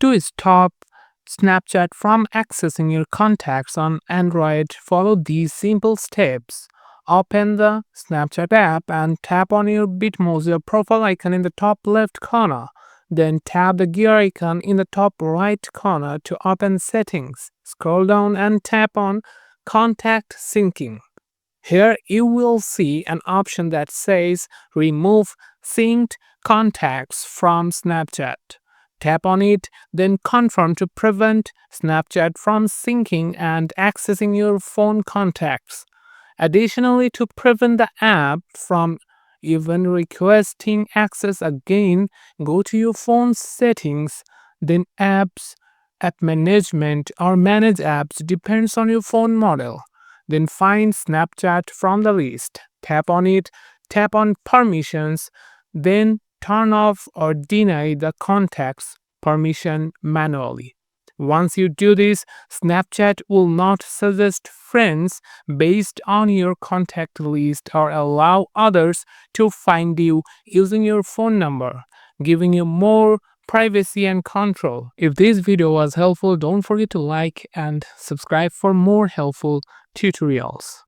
To stop Snapchat from accessing your contacts on Android, follow these simple steps. Open the Snapchat app and tap on your Bitmoji profile icon in the top left corner. Then tap the gear icon in the top right corner to open settings. Scroll down and tap on Contact Syncing. Here you will see an option that says Remove Synced Contacts from Snapchat. Tap on it, then confirm to prevent Snapchat from syncing and accessing your phone contacts. Additionally, to prevent the app from even requesting access again, go to your phone settings, then apps, app management, or manage apps depends on your phone model. Then find Snapchat from the list. Tap on it, tap on permissions, then turn off or deny the contacts permission manually. Once you do this, Snapchat will not suggest friends based on your contact list or allow others to find you using your phone number, giving you more privacy and control. If this video was helpful, don't forget to like and subscribe for more helpful tutorials.